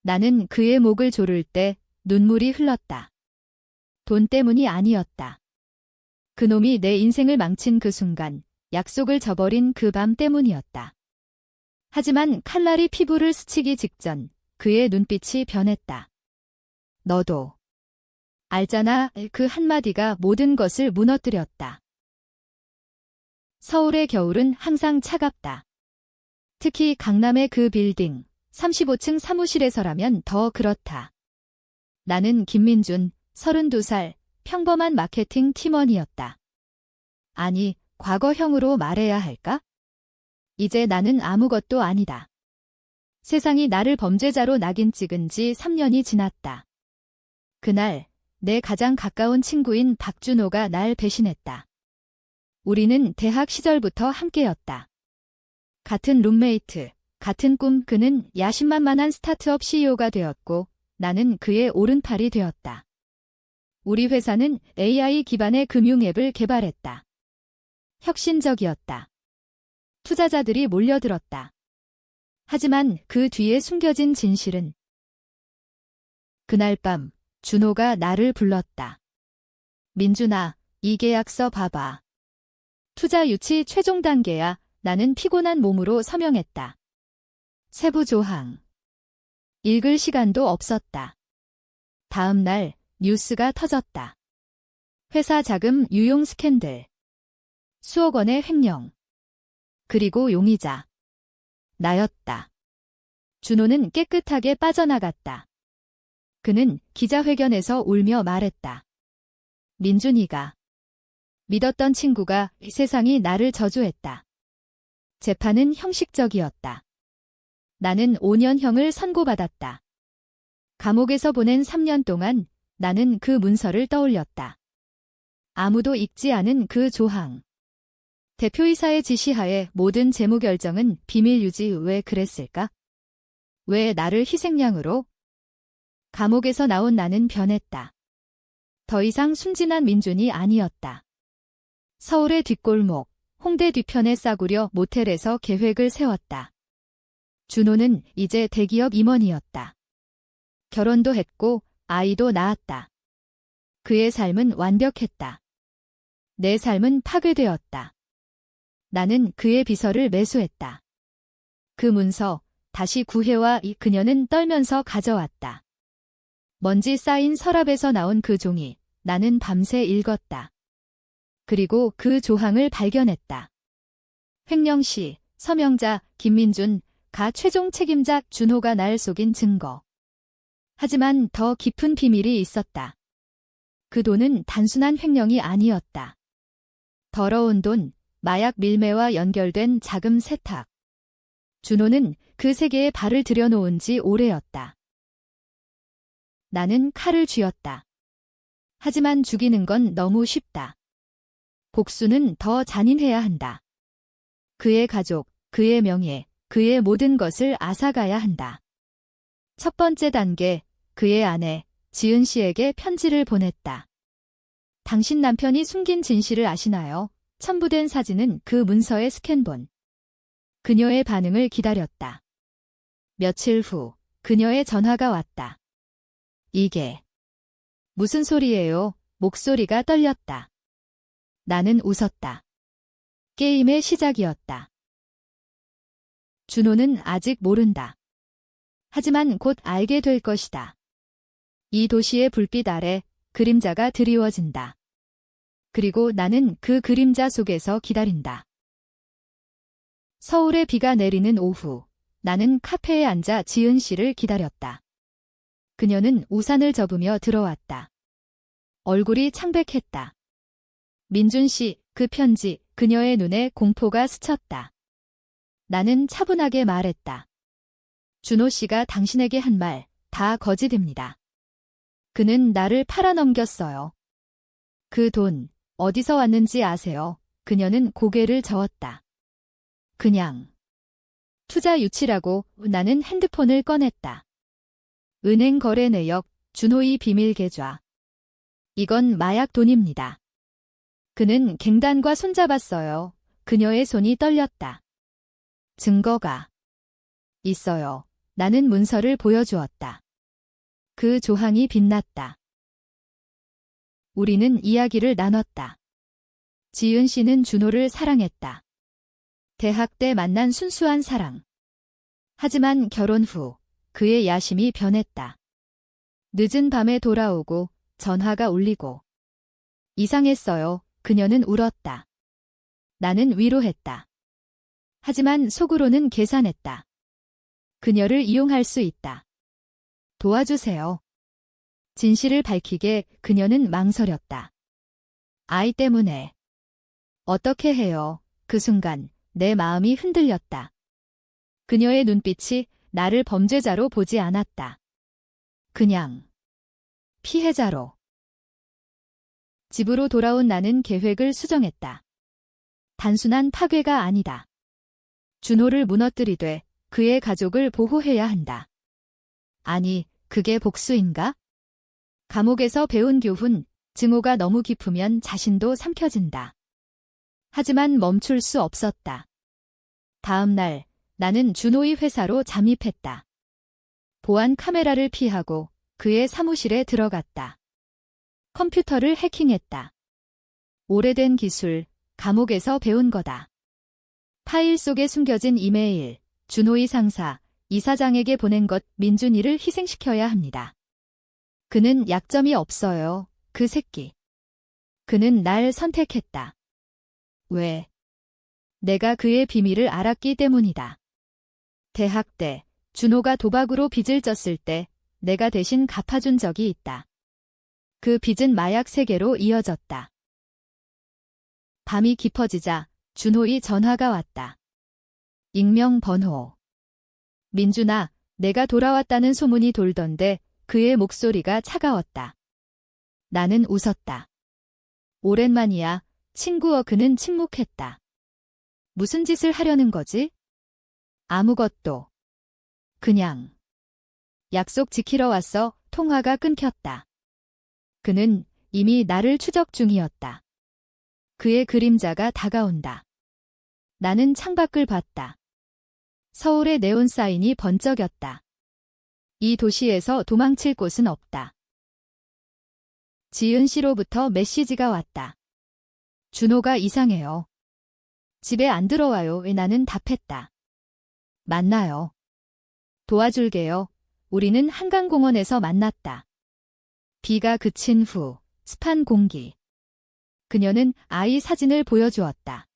나는 그의 목을 조를 때 눈물이 흘렀다. 돈 때문이 아니었다. 그놈이 내 인생을 망친 그 순간, 약속을 저버린 그 밤 때문이었다. 하지만 칼날이 피부를 스치기 직전 그의 눈빛이 변했다. 너도 알잖아. 그 한마디가 모든 것을 무너뜨렸다. 서울의 겨울은 항상 차갑다. 특히 강남의 그 빌딩, 35층 사무실에서라면 더 그렇다. 나는 김민준, 32살, 평범한 마케팅 팀원이었다. 아니, 과거형으로 말해야 할까? 이제 나는 아무것도 아니다. 세상이 나를 범죄자로 낙인 찍은 지 3년이 지났다. 그날, 내 가장 가까운 친구인 박준호가 날 배신했다. 우리는 대학 시절부터 함께였다. 같은 룸메이트, 같은 꿈. 그는 야심만만한 스타트업 CEO가 되었고 나는 그의 오른팔이 되었다. 우리 회사는 AI 기반의 금융 앱을 개발했다. 혁신적이었다. 투자자들이 몰려들었다. 하지만 그 뒤에 숨겨진 진실은 그날 밤 준호가 나를 불렀다. 민준아, 이 계약서 봐봐. 투자 유치 최종 단계야. 나는 피곤한 몸으로 서명했다. 세부 조항. 읽을 시간도 없었다. 다음 날 뉴스가 터졌다. 회사 자금 유용 스캔들. 수억 원의 횡령. 그리고 용의자. 나였다. 준호는 깨끗하게 빠져나갔다. 그는 기자회견에서 울며 말했다. 민준이가 믿었던 친구가 세상이 나를 저주했다. 재판은 형식적이었다. 나는 5년형을 선고받았다. 감옥에서 보낸 3년 동안 나는 그 문서를 떠올렸다. 아무도 읽지 않은 그 조항. 대표이사의 지시하에 모든 재무 결정은 비밀 유지. 왜 그랬을까? 왜 나를 희생양으로? 감옥에서 나온 나는 변했다. 더 이상 순진한 민준이 아니었다. 서울의 뒷골목, 홍대 뒤편의 싸구려 모텔에서 계획을 세웠다. 준호는 이제 대기업 임원이었다. 결혼도 했고 아이도 낳았다. 그의 삶은 완벽했다. 내 삶은 파괴되었다. 나는 그의 비서를 매수했다. 그 문서 다시 구해와 그녀는 떨면서 가져왔다. 먼지 쌓인 서랍에서 나온 그 종이 나는 밤새 읽었다. 그리고 그 조항을 발견했다. 횡령 시 서명자 김민준, 가 최종 책임자 준호가 날 속인 증거. 하지만 더 깊은 비밀이 있었다. 그 돈은 단순한 횡령이 아니었다. 더러운 돈, 마약 밀매와 연결된 자금 세탁. 준호는 그 세계에 발을 들여놓은 지 오래였다. 나는 칼을 쥐었다. 하지만 죽이는 건 너무 쉽다. 복수는 더 잔인해야 한다. 그의 가족, 그의 명예, 그의 모든 것을 앗아가야 한다. 첫 번째 단계, 그의 아내, 지은 씨에게 편지를 보냈다. 당신 남편이 숨긴 진실을 아시나요? 첨부된 사진은 그 문서의 스캔본. 그녀의 반응을 기다렸다. 며칠 후, 그녀의 전화가 왔다. 이게 무슨 소리예요? 목소리가 떨렸다. 나는 웃었다. 게임의 시작이었다. 준호는 아직 모른다. 하지만 곧 알게 될 것이다. 이 도시의 불빛 아래 그림자가 드리워진다. 그리고 나는 그 그림자 속에서 기다린다. 서울에 비가 내리는 오후, 나는 카페에 앉아 지은 씨를 기다렸다. 그녀는 우산을 접으며 들어왔다. 얼굴이 창백했다. 민준 씨, 그 편지, 그녀의 눈에 공포가 스쳤다. 나는 차분하게 말했다. 준호 씨가 당신에게 한 말, 다 거짓입니다. 그는 나를 팔아넘겼어요. 그 돈, 어디서 왔는지 아세요? 그녀는 고개를 저었다. 그냥. 투자 유치라고. 나는 핸드폰을 꺼냈다. 은행 거래 내역, 준호의 비밀 계좌. 이건 마약 돈입니다. 그는 갱단과 손잡았어요. 그녀의 손이 떨렸다. 증거가 있어요. 나는 문서를 보여주었다. 그 조항이 빛났다. 우리는 이야기를 나눴다. 지은 씨는 준호를 사랑했다. 대학 때 만난 순수한 사랑. 하지만 결혼 후 그의 야심이 변했다. 늦은 밤에 돌아오고 전화가 울리고. 이상했어요. 그녀는 울었다. 나는 위로했다. 하지만 속으로는 계산했다. 그녀를 이용할 수 있다. 도와주세요. 진실을 밝히게 그녀는 망설였다. 아이 때문에. 어떻게 해요? 그 순간 내 마음이 흔들렸다. 그녀의 눈빛이 나를 범죄자로 보지 않았다. 그냥 피해자로. 집으로 돌아온 나는 계획을 수정했다. 단순한 파괴가 아니다. 준호를 무너뜨리되 그의 가족을 보호해야 한다. 아니, 그게 복수인가? 감옥에서 배운 교훈, 증오가 너무 깊으면 자신도 삼켜진다. 하지만 멈출 수 없었다. 다음 날, 나는 준호의 회사로 잠입했다. 보안 카메라를 피하고 그의 사무실에 들어갔다. 컴퓨터를 해킹했다. 오래된 기술, 감옥에서 배운 거다. 파일 속에 숨겨진 이메일, 준호의 상사, 이사장에게 보낸 것 민준이를 희생시켜야 합니다. 그는 약점이 없어요. 그 새끼. 그는 날 선택했다. 왜? 내가 그의 비밀을 알았기 때문이다. 대학 때 준호가 도박으로 빚을 졌을 때 내가 대신 갚아준 적이 있다. 그 빚은 마약 세계로 이어졌다. 밤이 깊어지자 준호의 전화가 왔다. 익명 번호. 민준아, 내가 돌아왔다는 소문이 돌던데 그의 목소리가 차가웠다. 나는 웃었다. 오랜만이야. 친구어. 그는 침묵했다. 무슨 짓을 하려는 거지? 아무것도. 그냥. 약속 지키러 왔어. 통화가 끊겼다. 그는 이미 나를 추적 중이었다. 그의 그림자가 다가온다. 나는 창밖을 봤다. 서울의 네온 사인이 번쩍였다. 이 도시에서 도망칠 곳은 없다. 지은 씨로부터 메시지가 왔다. 준호가 이상해요. 집에 안 들어와요. 왜? 나는 답했다. 만나요. 도와줄게요. 우리는 한강공원에서 만났다. 비가 그친 후 습한 공기. 그녀는 아이 사진을 보여주었다.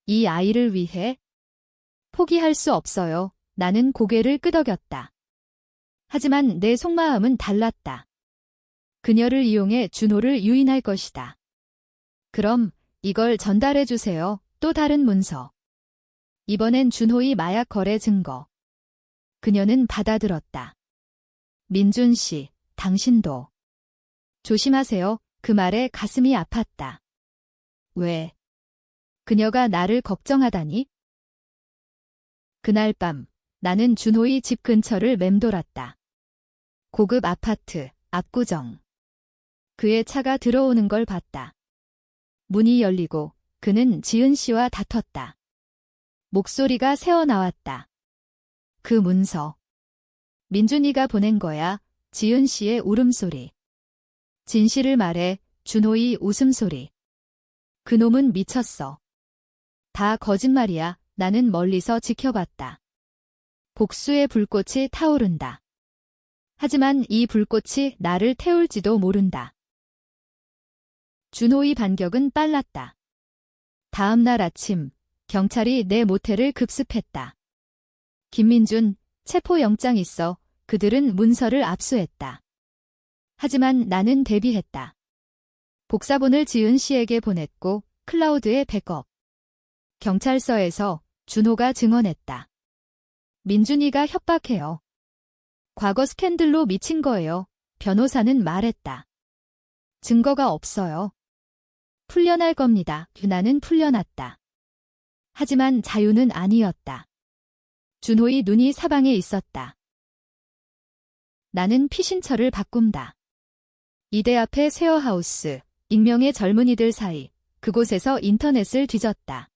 이 아이를 위해? 포기할 수 없어요. 나는 고개를 끄덕였다. 하지만 내 속마음은 달랐다. 그녀를 이용해 준호를 유인할 것이다. 그럼 이걸 전달해 주세요. 또 다른 문서. 이번엔 준호의 마약 거래 증거. 그녀는 받아들었다. 민준 씨, 당신도. 조심하세요. 그 말에 가슴이 아팠다. 왜? 그녀가 나를 걱정하다니? 그날 밤, 나는 준호의 집 근처를 맴돌았다. 고급 아파트, 압구정. 그의 차가 들어오는 걸 봤다. 문이 열리고 그는 지은 씨와 다퉜다. 목소리가 새어나왔다. 그 문서. 민준이가 보낸 거야. 지은 씨의 울음소리. 진실을 말해. 준호의 웃음소리. 그놈은 미쳤어. 다 거짓말이야. 나는 멀리서 지켜봤다. 복수의 불꽃이 타오른다. 하지만 이 불꽃이 나를 태울지도 모른다. 준호의 반격은 빨랐다. 다음 날 아침, 경찰이 내 모텔을 급습했다. 김민준, 체포영장 있어. 그들은 문서를 압수했다. 하지만 나는 대비했다. 복사본을 지은 씨에게 보냈고 클라우드에 백업. 경찰서에서 준호가 증언했다. 민준이가 협박해요. 과거 스캔들로 미친 거예요. 변호사는 말했다. 증거가 없어요. 풀려날 겁니다. 나는 풀려났다. 하지만 자유는 아니었다. 준호의 눈이 사방에 있었다. 나는 피신처를 바꾼다. 이대 앞에 쉐어하우스, 익명의 젊은이들 사이, 그곳에서 인터넷을 뒤졌다.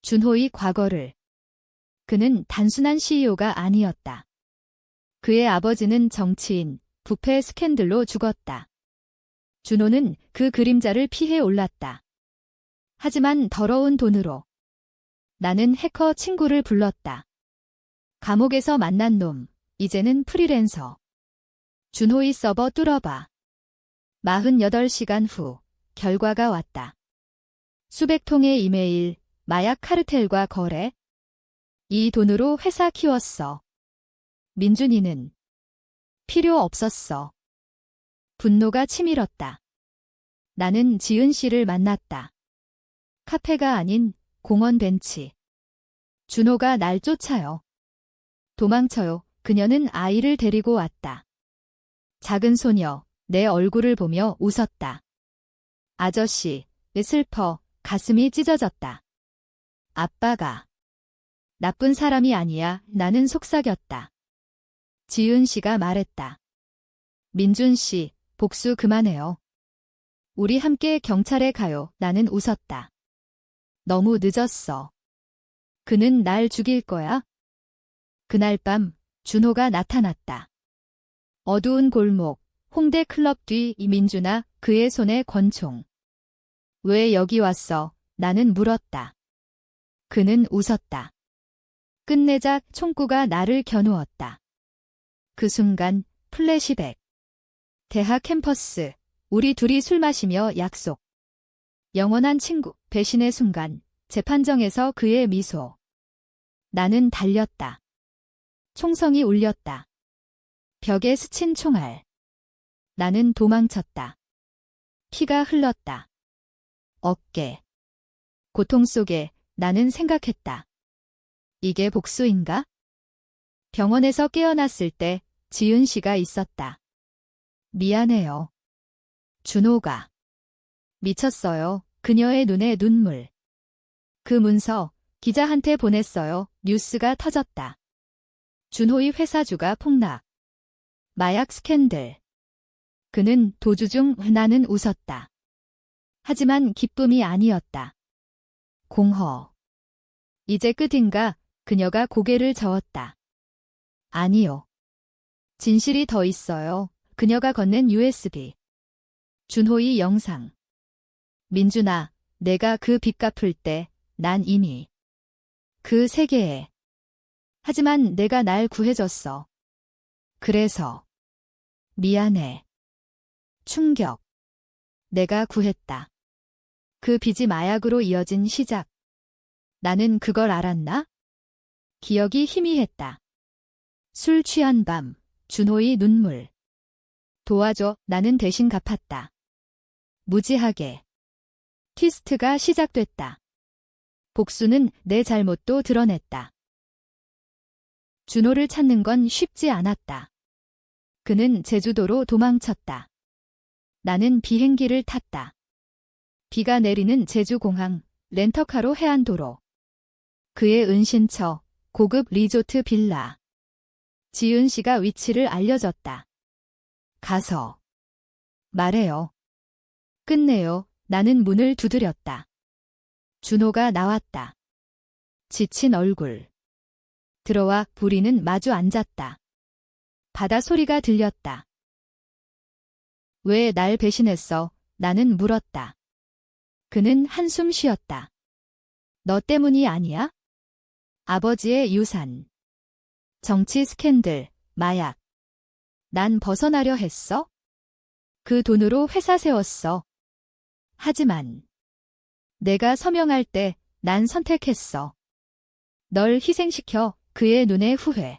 준호의 과거를. 그는 단순한 CEO가 아니었다. 그의 아버지는 정치인, 부패 스캔들로 죽었다. 준호는 그 그림자를 피해 올랐다. 하지만 더러운 돈으로. 나는 해커 친구를 불렀다. 감옥에서 만난 놈, 이제는 프리랜서. 준호의 서버 뚫어봐. 48시간 후, 결과가 왔다. 수백 통의 이메일, 마약 카르텔과 거래. 이 돈으로 회사 키웠어. 민준이는 필요 없었어. 분노가 치밀었다. 나는 지은 씨를 만났다. 카페가 아닌 공원 벤치. 준호가 날 쫓아요. 도망쳐요. 그녀는 아이를 데리고 왔다. 작은 소녀, 내 얼굴을 보며 웃었다. 아저씨, 왜 슬퍼? 가슴이 찢어졌다. 아빠가 나쁜 사람이 아니야. 나는 속삭였다. 지은 씨가 말했다. 민준 씨, 복수 그만해요. 우리 함께 경찰에 가요. 나는 웃었다. 너무 늦었어. 그는 날 죽일 거야. 그날 밤 준호가 나타났다. 어두운 골목, 홍대 클럽 뒤 이민준아, 그의 손에 권총. 왜 여기 왔어? 나는 물었다. 그는 웃었다. 끝내자 총구가 나를 겨누었다. 그 순간 플래시백. 대학 캠퍼스. 우리 둘이 술 마시며 약속. 영원한 친구. 배신의 순간. 재판정에서 그의 미소. 나는 달렸다. 총성이 울렸다. 벽에 스친 총알. 나는 도망쳤다. 피가 흘렀다. 어깨. 고통 속에 나는 생각했다. 이게 복수인가? 병원에서 깨어났을 때 지은 씨가 있었다. 미안해요. 준호가. 미쳤어요. 그녀의 눈에 눈물. 그 문서 기자한테 보냈어요. 뉴스가 터졌다. 준호의 회사주가 폭락. 마약 스캔들. 그는 도주 중 나는 웃었다. 하지만 기쁨이 아니었다. 공허. 이제 끝인가? 그녀가 고개를 저었다. 아니요. 진실이 더 있어요. 그녀가 건넨 USB. 준호의 영상. 민준아, 내가 그 빚 갚을 때 난 이미 그 세계에. 하지만 내가 날 구해줬어. 그래서 미안해. 충격. 내가 구했다. 그 빚이 마약으로 이어진 시작. 나는 그걸 알았나? 기억이 희미했다. 술 취한 밤, 준호의 눈물. 도와줘. 나는 대신 갚았다. 무지하게. 퀴스트가 시작됐다. 복수는 내 잘못도 드러냈다. 준호를 찾는 건 쉽지 않았다. 그는 제주도로 도망쳤다. 나는 비행기를 탔다. 비가 내리는 제주공항, 렌터카로 해안도로. 그의 은신처, 고급 리조트 빌라. 지은 씨가 위치를 알려줬다. 가서 말해요. 끝내요. 나는 문을 두드렸다. 준호가 나왔다. 지친 얼굴. 들어와. 부리는 마주 앉았다. 바다 소리가 들렸다. 왜 날 배신했어? 나는 물었다. 그는 한숨 쉬었다. 너 때문이 아니야? 아버지의 유산. 정치 스캔들, 마약. 난 벗어나려 했어? 그 돈으로 회사 세웠어. 하지만 내가 서명할 때 난 선택했어. 널 희생시켜. 그의 눈에 후회.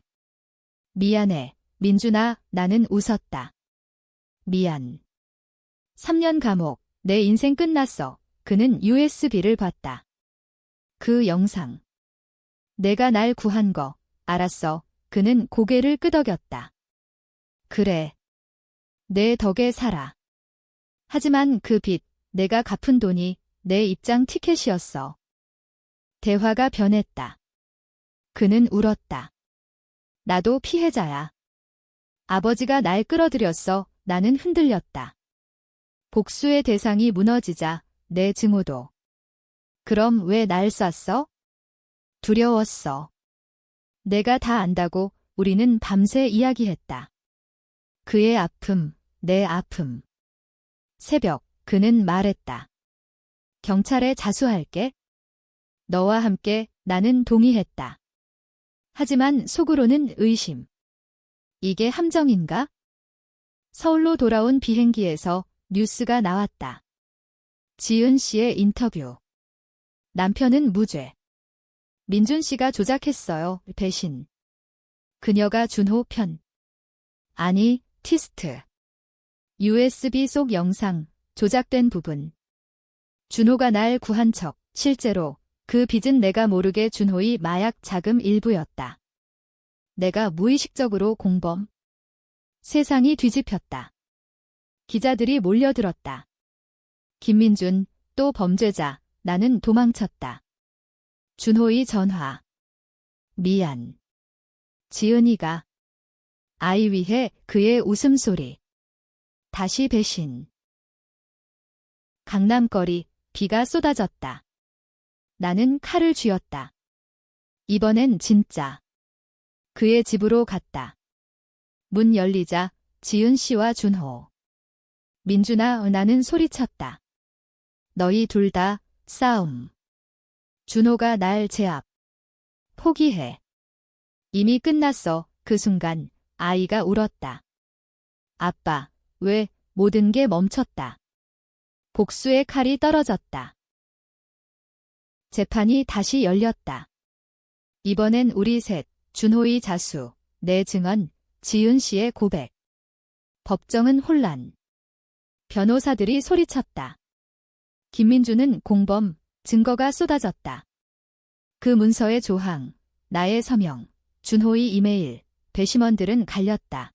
미안해, 민준아. 나는 웃었다. 미안. 3년 감옥. 내 인생 끝났어. 그는 USB를 봤다. 그 영상. 내가 날 구한 거. 알았어. 그는 고개를 끄덕였다. 그래. 내 덕에 살아. 하지만 그 빚, 내가 갚은 돈이 내 입장 티켓이었어. 대화가 변했다. 그는 울었다. 나도 피해자야. 아버지가 날 끌어들였어. 나는 흔들렸다. 복수의 대상이 무너지자 내 증오도. 그럼 왜 날 쐈어? 두려웠어. 내가 다 안다고 우리는 밤새 이야기했다. 그의 아픔, 내 아픔. 새벽, 그는 말했다. 경찰에 자수할게. 너와 함께 나는 동의했다. 하지만 속으로는 의심. 이게 함정인가? 서울로 돌아온 비행기에서 뉴스가 나왔다. 지은 씨의 인터뷰. 남편은 무죄. 민준 씨가 조작했어요. 배신. 그녀가 준호 편. 아니, 티스트. USB 속 영상, 조작된 부분. 준호가 날 구한 척, 실제로 그 빚은 내가 모르게 준호의 마약 자금 일부였다. 내가 무의식적으로 공범. 세상이 뒤집혔다. 기자들이 몰려들었다. 김민준, 또 범죄자, 나는 도망쳤다. 준호의 전화. 미안. 지은이가. 아이 위해 그의 웃음소리. 다시 배신. 강남거리, 비가 쏟아졌다. 나는 칼을 쥐었다. 이번엔 진짜. 그의 집으로 갔다. 문 열리자 지은 씨와 준호. 민준아, 나는 소리쳤다. 너희 둘 다 싸움. 준호가 날 제압. 포기해. 이미 끝났어. 그 순간 아이가 울었다. 아빠, 왜? 모든 게 멈췄다. 복수의 칼이 떨어졌다. 재판이 다시 열렸다. 이번엔 우리 셋, 준호의 자수, 내 증언, 지은 씨의 고백. 법정은 혼란. 변호사들이 소리쳤다. 김민준은 공범, 증거가 쏟아졌다. 그 문서의 조항, 나의 서명, 준호의 이메일, 배심원들은 갈렸다.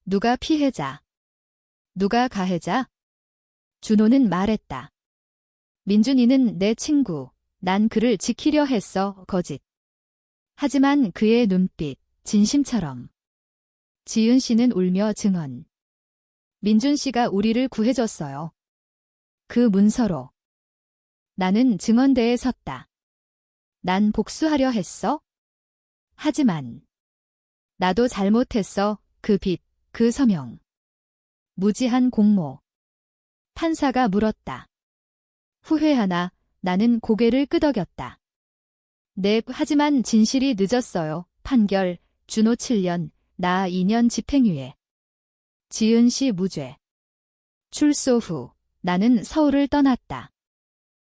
누가 피해자? 누가 가해자? 준호는 말했다. 민준이는 내 친구, 난 그를 지키려 했어, 거짓. 하지만 그의 눈빛, 진심처럼. 지은 씨는 울며 증언. 민준 씨가 우리를 구해줬어요. 그 문서로. 나는 증언대에 섰다. 난 복수하려 했어? 하지만 나도 잘못했어. 그 빚, 그 서명. 무지한 공모. 판사가 물었다. 후회하나? 나는 고개를 끄덕였다. 네, 하지만 진실이 늦었어요. 판결, 준호 7년, 나 2년 집행유예. 지은 씨 무죄. 출소 후 나는 서울을 떠났다.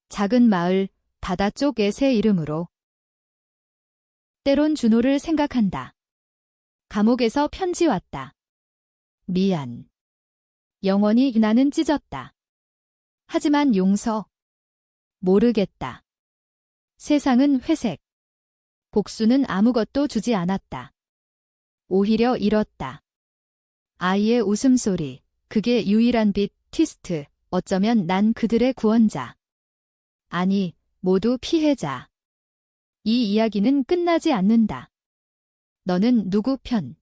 작은 마을, 바다 쪽의 새 이름으로. 때론 준호를 생각한다. 감옥에서 편지 왔다. 미안. 영원히 나는 찢었다. 하지만 용서. 모르겠다. 세상은 회색. 복수는 아무것도 주지 않았다. 오히려 잃었다. 아이의 웃음소리, 그게 유일한 빛, 티스트, 어쩌면 난 그들의 구원자. 아니, 모두 피해자. 이 이야기는 끝나지 않는다. 너는 누구 편?